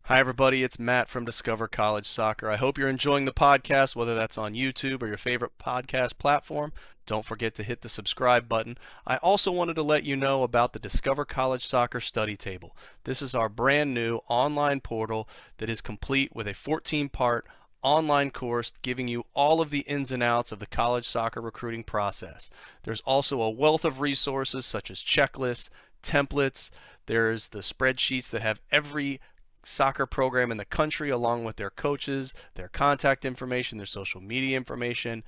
Hi, everybody. It's Matt from Discover College Soccer. I hope you're enjoying the podcast, whether that's on YouTube or your favorite podcast platform. Don't forget to hit the subscribe button. I also wanted to let you know about the Discover College Soccer Study Table. This is our brand new online portal that is complete with a 14-part online course giving you all of the ins and outs of the college soccer recruiting process. There's also a wealth of resources such as checklists, templates. There's the spreadsheets that have every soccer program in the country, along with their coaches, their contact information, their social media information,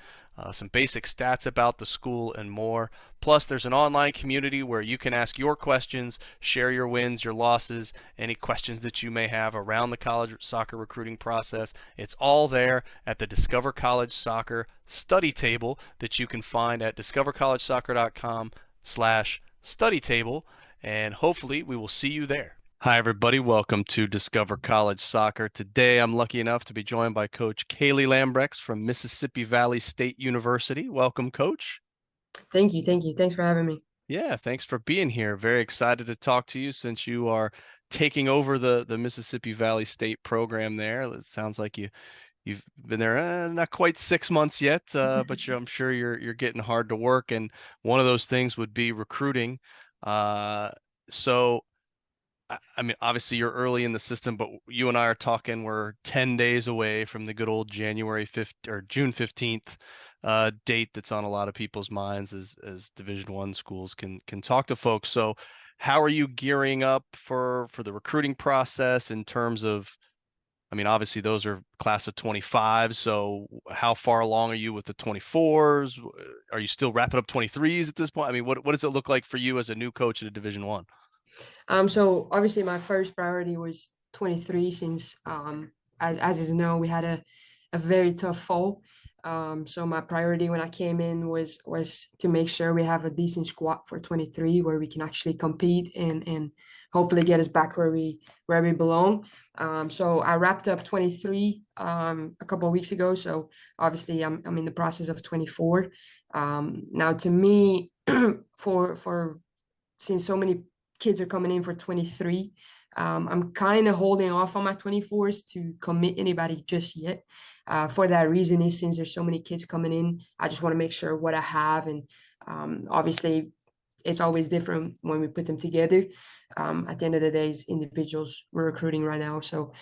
some basic stats about the school, and more. Plus, there's an online community where you can ask your questions, share your wins, your losses, any questions that you may have around the college soccer recruiting process. It's all there at the Discover College Soccer study table that you can find at discovercollegesoccer.com/study table, and hopefully we will see you there. Hi, everybody. Welcome to Discover College Soccer. Today, I'm lucky enough to be joined by Coach Kayleigh Lambrechts from Mississippi Valley State University. Welcome, Coach. Thank you. Thank you. Thanks for having me. Yeah, thanks for being here. Very excited to talk to you since you are taking over the Mississippi Valley State program there. It sounds like you've been there not quite 6 months yet, but I'm sure you're getting hard to work. And one of those things would be recruiting. So I mean, obviously you're early in the system, but you and I are talking, we're 10 days away from the good old January 5th or June 15th date that's on a lot of people's minds as Division One schools can talk to folks. So how are you gearing up for the recruiting process in terms of, I mean, obviously those are class of 25. So how far along are you with the 24s? Are you still wrapping up 23s at this point? I mean, what does it look like for you as a new coach at a Division One? So obviously my first priority was 23 since as is known, we had a very tough fall. So my priority when I came in was to make sure we have a decent squad for 23 where we can actually compete and hopefully get us back where we belong. So I wrapped up 23 a couple of weeks ago. So obviously I'm in the process of 24. Now to me, for since so many kids are coming in for 23. I'm kind of holding off on my 24s to commit anybody just yet. For that reason is since there's so many kids coming in, I just want to make sure what I have. And obviously, it's always different when we put them together. At the end of the day, it's individuals we're recruiting right now. So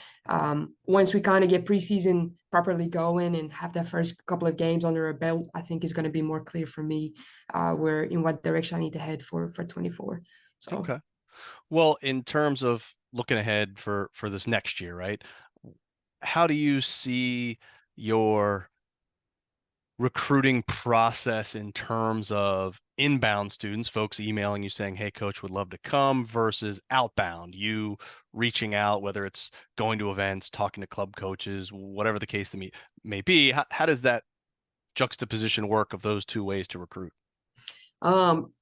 once we kind of get preseason properly going and have that first couple of games under our belt, I think it's going to be more clear for me where in what direction I need to head for 24. So. Okay. Well, in terms of looking ahead for this next year, right? How do you see your recruiting process in terms of inbound students, folks emailing you saying, "Hey, coach, would love to come," versus outbound, you reaching out, whether it's going to events, talking to club coaches, whatever the case may be. How does that juxtaposition work of those two ways to recruit? Um,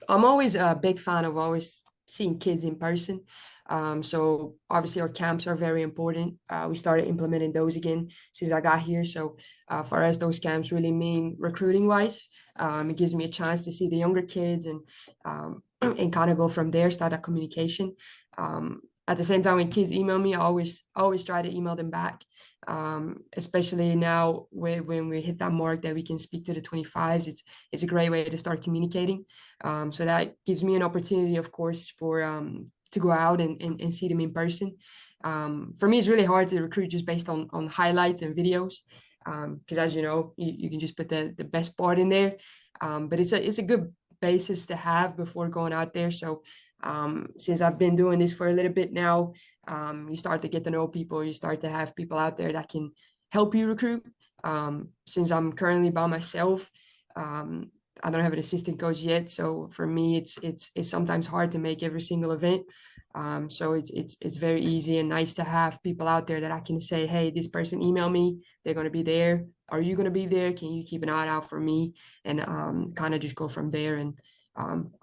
I'm always a big fan of always seeing kids in person. So obviously our camps are very important. We started implementing those again since I got here. So for us, those camps really mean recruiting wise. It gives me a chance to see the younger kids and kind of go from there, start that communication. At the same time, when kids email me, I always try to email them back. Especially now when we hit that mark that we can speak to the 25s, it's a great way to start communicating. So that gives me an opportunity, of course, for to go out and see them in person. For me, it's really hard to recruit just based on highlights and videos, because as you know, you can just put the best part in there. But it's a good basis to have before going out there. So since I've been doing this for a little bit now, you start to get to know people. You start to have people out there that can help you recruit. Since I'm currently by myself, I don't have an assistant coach yet, so for me, it's sometimes hard to make every single event. So it's very easy and nice to have people out there that I can say, hey, this person emailed me, they're going to be there. Are you going to be there? Can you keep an eye out for me? And kind of just go from there and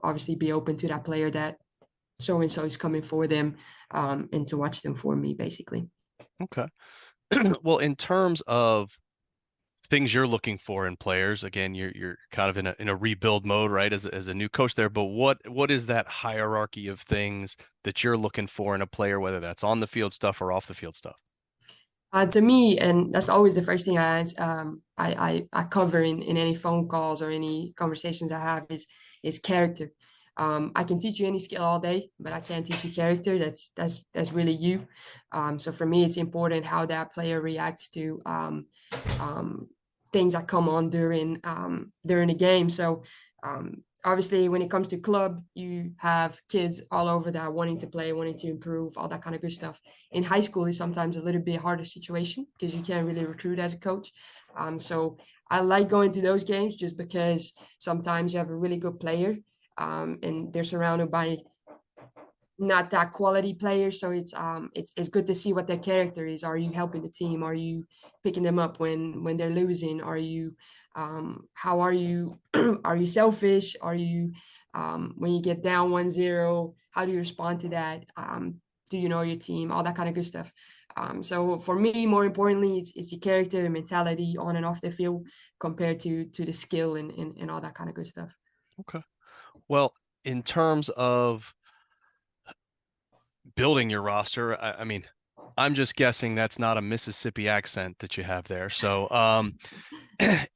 obviously be open to that player that so and so is coming for them and to watch them for me, basically. Okay. Well, in terms of things you're looking for in players. Again, you're kind of in a rebuild mode, right? As a new coach there, but what is that hierarchy of things that you're looking for in a player, whether that's on the field stuff or off the field stuff? To me, and that's always the first thing I cover in any phone calls or any conversations I have is character. I can teach you any skill all day, but I can't teach you character. That's really you. So for me, it's important how that player reacts to um, things that come on during the game. So obviously, when it comes to club, you have kids all over that wanting to play, wanting to improve, all that kind of good stuff. In high school, is sometimes a little bit harder situation because you can't really recruit as a coach. So I like going to those games just because sometimes you have a really good player, and they're surrounded by not that quality players. So it's good to see what their character is. Are you helping the team? Are you picking them up when they're losing? Are you how are you are you selfish? Are you when you get down 1-0, how do you respond to that? Do you know your team? All that kind of good stuff. So for me, more importantly, it's the character and mentality on and off the field compared to the skill and all that kind of good stuff. Okay. Well, in terms of building your roster, I mean, I'm just guessing that's not a Mississippi accent that you have there. So,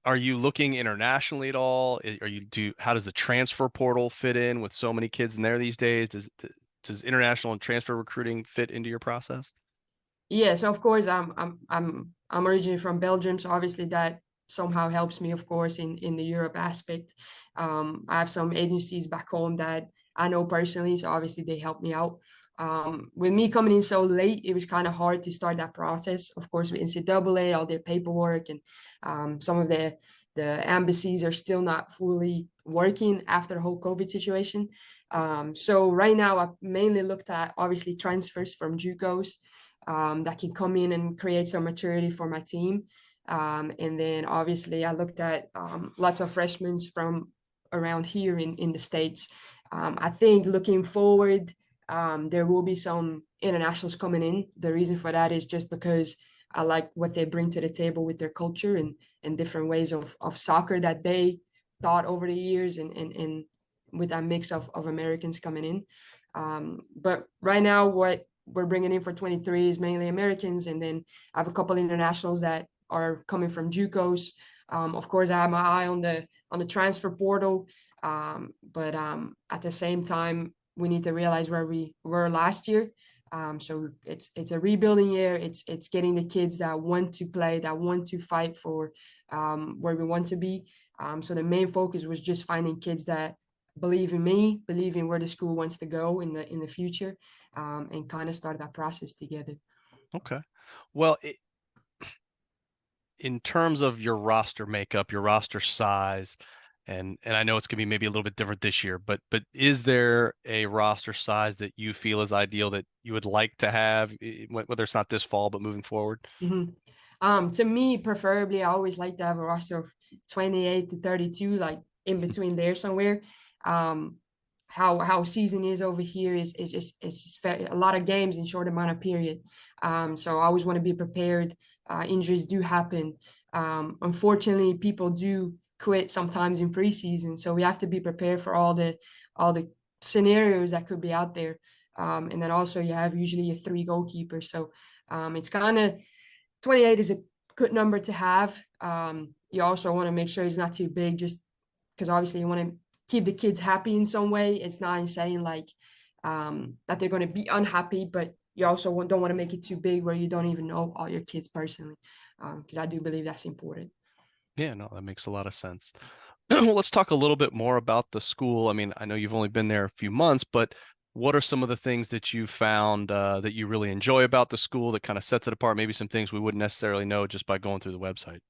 are you looking internationally at all? Are you how does the transfer portal fit in with so many kids in there these days? Does international and transfer recruiting fit into your process? Yeah, so of course I'm originally from Belgium, so obviously that somehow helps me, of course, in the Europe aspect. I have some agencies back home that I know personally, so obviously they help me out. With me coming in so late, it was kind of hard to start that process. Of course, with NCAA, all their paperwork and some of the embassies are still not fully working after the whole COVID situation. So right now, I mainly looked at obviously transfers from JUCOs that can come in and create some maturity for my team. And then obviously I looked at lots of freshmen from around here in the States. I think looking forward, there will be some internationals coming in. The reason for that is just because I like what they bring to the table with their culture and different ways of soccer that they taught over the years and with that mix of Americans coming in. But right now, what we're bringing in for 23 is mainly Americans, and then I have a couple internationals that are coming from JUCOs. Of course, I have my eye on the transfer portal, but at the same time, we need to realize where we were last year. So it's a rebuilding year. It's getting the kids that want to play, that want to fight for where we want to be. So the main focus was just finding kids that believe in me, believe in where the school wants to go in the future, and kind of start that process together. Okay. Well, in terms of your roster makeup, your roster size, and I know it's gonna be maybe a little bit different this year, but is there a roster size that you feel is ideal that you would like to have, whether it's not this fall, but moving forward? Mhm. To me, preferably, I always like to have a roster of 28 to 32, like in between there somewhere. Um, how season is over here is just a lot of games in short amount of period. So I always want to be prepared. Injuries do happen. Unfortunately, people do quit sometimes in preseason, so we have to be prepared for all the scenarios that could be out there. And then also you have usually a 3 goalkeepers, so it's kind of 28 is a good number to have. You also want to make sure it's not too big, just because obviously you want to keep the kids happy in some way. It's not saying like that they're going to be unhappy, but you also don't want to make it too big where you don't even know all your kids personally, because I do believe that's important. Yeah, no, that makes a lot of sense. Well, let's talk a little bit more about the school. I mean, I know you've only been there a few months, but what are some of the things that you found that you really enjoy about the school that kind of sets it apart? Maybe some things we wouldn't necessarily know just by going through the website.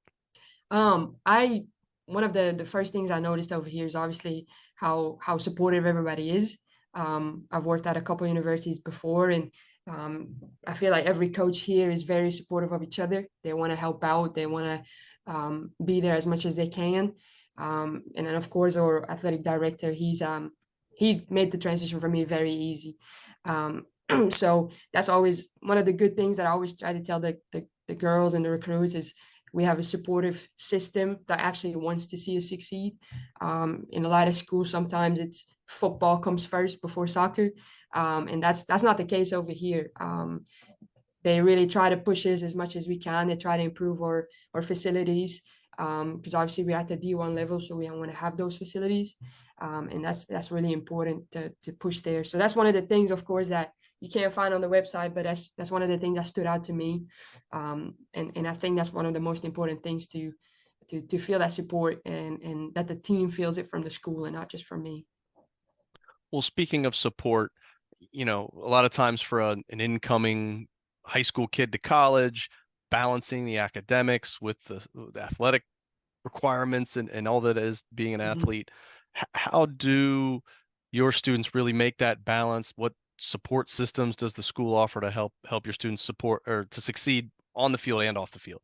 I One of the first things I noticed over here is obviously how supportive everybody is. I've worked at a couple universities before, and I feel like every coach here is very supportive of each other. They want to help out. They want to be there as much as they can. And then of course our athletic director, he's made the transition for me very easy. So that's always one of the good things that I always try to tell the girls and the recruits is We have a supportive system that actually wants to see us succeed. In a lot of schools, sometimes it's football comes first before soccer, and that's not the case over here. They really try to push us as much as we can. They try to improve our facilities, because obviously we're at the D1 level, so we want to have those facilities, and that's really important to push there. So that's one of the things, of course, that you can't find on the website, but that's one of the things that stood out to me, and I think that's one of the most important things to feel that support, and that the team feels it from the school and not just from me. Well, speaking of support, a lot of times for an incoming high school kid to college, balancing the academics with the athletic requirements and all that is being an athlete, how do your students really make that balance? What support systems does the school offer to help your students support or to succeed on the field and off the field?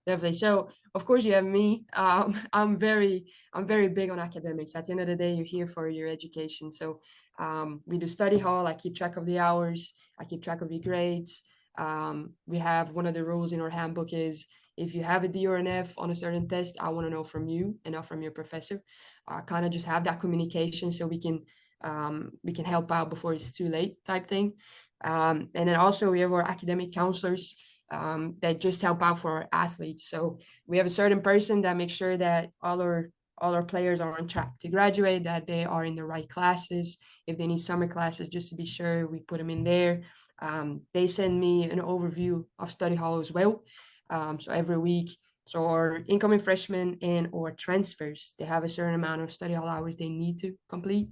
Definitely. So of course you have me. I'm very big on academics. At the end of the day, you're here for your education. So we do study hall. I keep track of the hours. I keep track of your grades. We have one of the rules in our handbook is if you have a D or an F on a certain test, I want to know from you and not from your professor. Kind of just have that communication so we can help out before it's too late type thing. And then also we have our academic counselors that just help out for our athletes. So we have a certain person that makes sure that all our players are on track to graduate, that they are in the right classes. If they need summer classes, just to be sure, we put them in there. They send me an overview of study hall as well. So every week, so our incoming freshmen and or transfers, they have a certain amount of study hall hours they need to complete.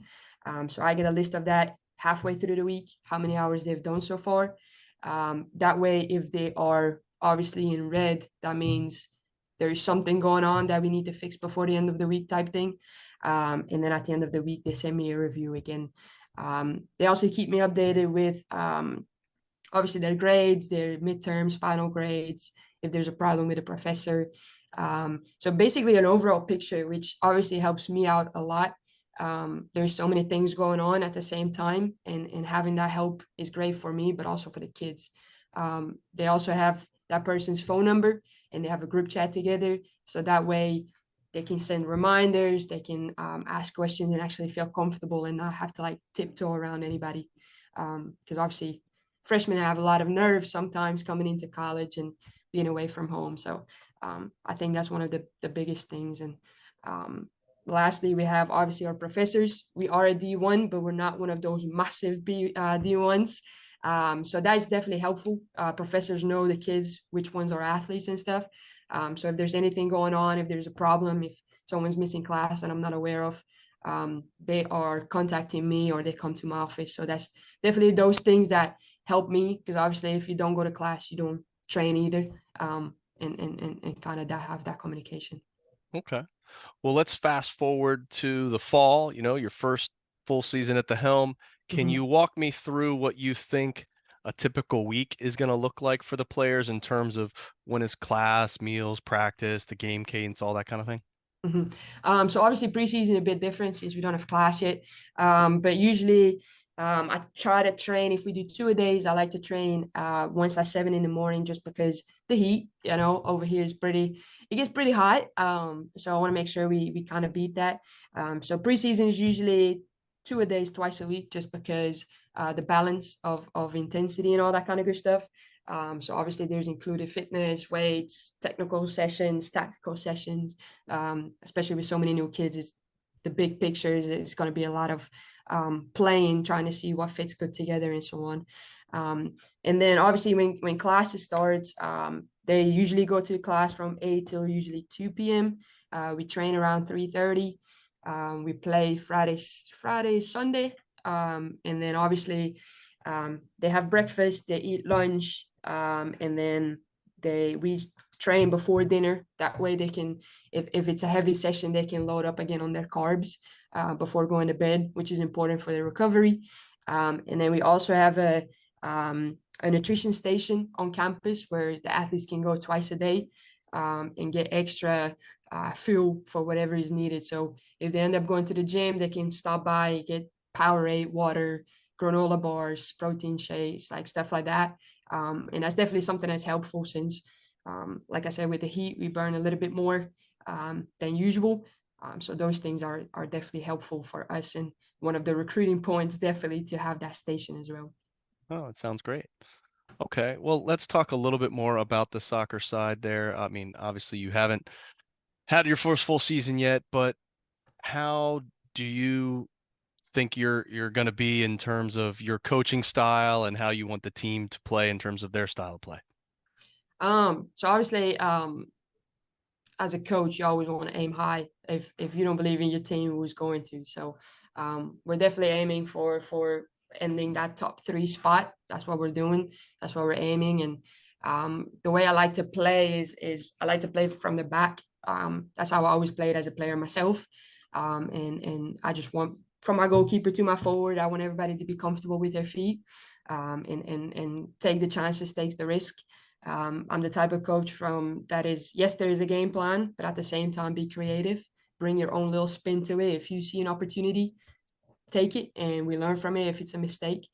So I get a list of that halfway through the week, how many hours they've done so far. That way, if they are obviously in red, that means there is something going on that we need to fix before the end of the week type thing. And then at the end of the week, they send me a review again. They also keep me updated with obviously their grades, their midterms, final grades, if there's a problem with a professor. So basically an overall picture, which obviously helps me out a lot. There's so many things going on at the same time, and having that help is great for me, but also for the kids. They also have that person's phone number, and they have a group chat together, so that way they can send reminders, they can ask questions and actually feel comfortable and not have to like tiptoe around anybody, because obviously freshmen have a lot of nerves sometimes coming into college and being away from home. So I think that's one of the biggest things. And lastly, we have obviously our professors. We are a D1, but we're not one of those massive D1s. So that's definitely helpful. Professors know the kids, which ones are athletes and stuff. So if there's anything going on, if there's a problem, if someone's missing class and I'm not aware of, they are contacting me or they come to my office. So that's definitely those things that help me, because obviously if you don't go to class, you don't train either. And kind of have that communication. Okay. Well, let's fast forward to the fall, your first full season at the helm. Can Mhm. you walk me through what you think a typical week is going to look like for the players in terms of when is class, meals, practice, the game cadence, all that kind of thing? So obviously preseason a bit different since we don't have class yet. But usually I try to train. If we do 2 a days, I like to train once at 7 in the morning, just because the heat, over here it gets pretty hot. So I want to make sure we kind of beat that. So preseason is usually 2 a days, twice a week, just because the balance of intensity and all that kind of good stuff. So obviously there's included fitness, weights, technical sessions, tactical sessions, especially with so many new kids. Is the big picture is going to be a lot of playing, trying to see what fits good together and so on. And then obviously when classes starts, they usually go to the class from 8 till usually 2 p.m. We train around 3:30. We play Friday, Sunday. And then obviously they have breakfast, they eat lunch, and then we train before dinner. That way they can, if it's a heavy session, they can load up again on their carbs before going to bed, which is important for their recovery. And then we also have a nutrition station on campus where the athletes can go twice a day and get extra fuel for whatever is needed. So if they end up going to the gym, they can stop by, get Powerade, water, granola bars, protein shakes, like stuff like that. And that's definitely something that's helpful since Like I said, with the heat, we burn a little bit more than usual. So those things are definitely helpful for us, and one of the recruiting points definitely to have that station as well. Oh, it sounds great. Okay, well, let's talk a little bit more about the soccer side there. I mean, obviously you haven't had your first full season yet, but how do you think you're going to be in terms of your coaching style and how you want the team to play in terms of their style of play? So obviously, as a coach, you always want to aim high. If you don't believe in your team, who's going to? So we're definitely aiming for ending that top three spot. That's what we're doing. That's what we're aiming. And the way I like to play is I like to play from the back. That's how I always played as a player myself. And I just want from my goalkeeper to my forward, I want everybody to be comfortable with their feet, and take the chances, take the risk. I'm the type of coach from that is, yes, there is a game plan, but at the same time, be creative, bring your own little spin to it. If you see an opportunity, take it, and we learn from it if it's a mistake.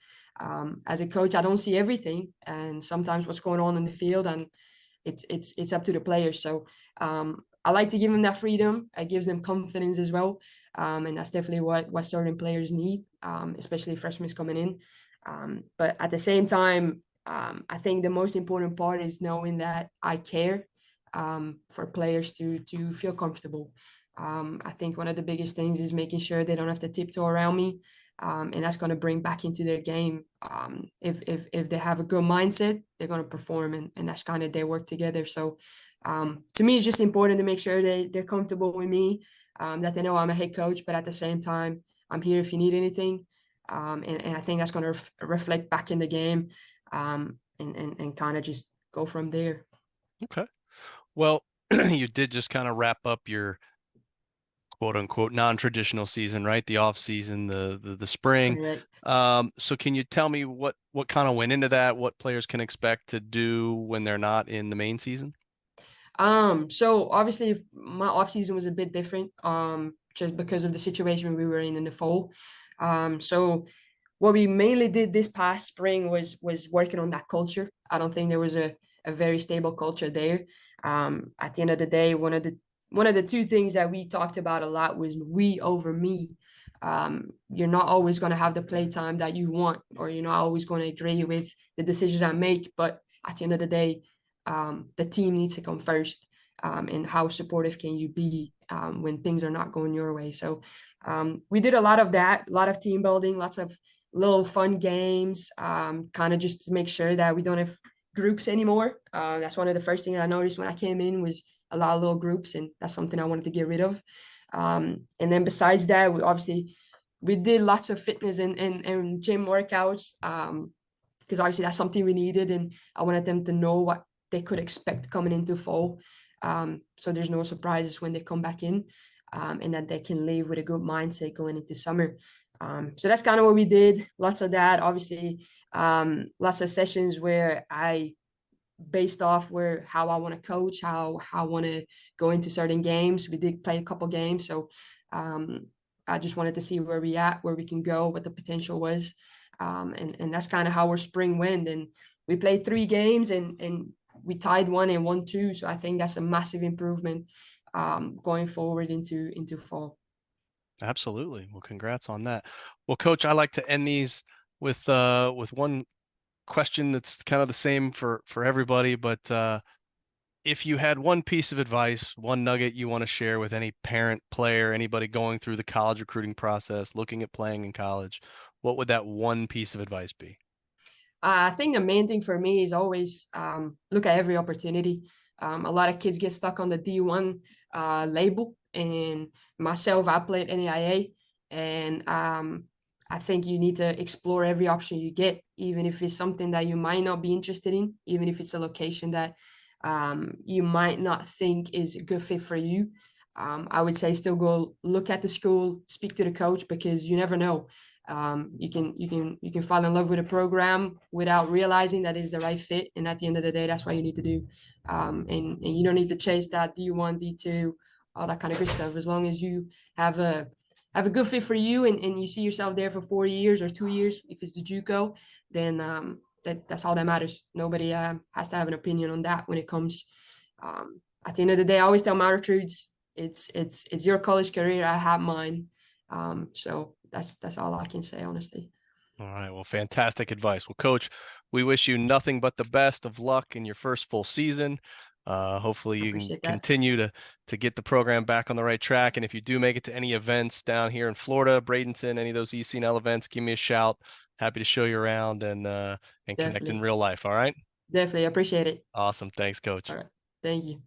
As a coach, I don't see everything, and sometimes what's going on in the field, and it's up to the players. So I like to give them that freedom. It gives them confidence as well, and that's definitely what certain players need, especially freshmen coming in. But at the same time, I think the most important part is knowing that I care, for players to feel comfortable. I think one of the biggest things is making sure they don't have to tiptoe around me, and that's going to bring back into their game. If they have a good mindset, they're going to perform, and that's kind of they work together. So to me, it's just important to make sure they're comfortable with me, that they know I'm a head coach, but at the same time, I'm here if you need anything. And I think that's going to reflect back in the game, and kind of just go from there. Okay. Well, you did just kind of wrap up your quote unquote non-traditional season, right? The off season, the spring. Correct. So can you tell me what kind of went into that? What players can expect to do when they're not in the main season? So obviously my off season was a bit different, just because of the situation we were in the fall. So what we mainly did this past spring was working on that culture. I don't think there was a very stable culture there. At the end of the day, one of the two things that we talked about a lot was we over me. You're not always going to have the play time that you want, or you're not always going to agree with the decisions I make. But at the end of the day, the team needs to come first. And how supportive can you be, when things are not going your way? So we did a lot of that, a lot of team building, lots of little fun games, kind of just to make sure that we don't have groups anymore. That's one of the first things I noticed when I came in was a lot of little groups, and that's something I wanted to get rid of. And then besides that, we did lots of fitness and gym workouts, because obviously that's something we needed, and I wanted them to know what they could expect coming into fall. So there's no surprises when they come back in, and that they can leave with a good mindset going into summer. So that's kind of what we did. Lots of that, obviously, lots of sessions where I based off where how I want to coach, how I want to go into certain games. We did play a couple games, so I just wanted to see where we at, where we can go, what the potential was, and that's kind of how our spring went. And we played 3 games, and we tied one and won 2. So I think that's a massive improvement, going forward into fall. Absolutely. Well, congrats on that. Well, Coach, I like to end these with one question that's kind of the same for everybody, but if you had one piece of advice, one nugget you want to share with any parent, player, anybody going through the college recruiting process, looking at playing in college, what would that one piece of advice be? I think the main thing for me is always, look at every opportunity. A lot of kids get stuck on the D1 label, and myself, I played NAIA, and I think you need to explore every option you get, even if it's something that you might not be interested in, even if it's a location that you might not think is a good fit for you. I would say still go look at the school, speak to the coach, because you never know. You can fall in love with a program without realizing that is the right fit, and at the end of the day, that's what you need to do. And you don't need to chase that D1, D2, all that kind of good stuff. As long as you have a good fit for you, and you see yourself there for 4 years or 2 years, if it's the JUCO, then that's all that matters. Nobody has to have an opinion on that when it comes. At the end of the day, I always tell my recruits, it's your college career. I have mine. So that's all I can say, honestly. All right. Well, fantastic advice. Well, Coach, we wish you nothing but the best of luck in your first full season. Hopefully I you can appreciate that. continue to get the program back on the right track. And if you do make it to any events down here in Florida, Bradenton, any of those ECNL events, give me a shout. Happy to show you around and connect in Definitely. real life. All right. Definitely. I appreciate it. Awesome. Thanks, Coach. All right. Thank you.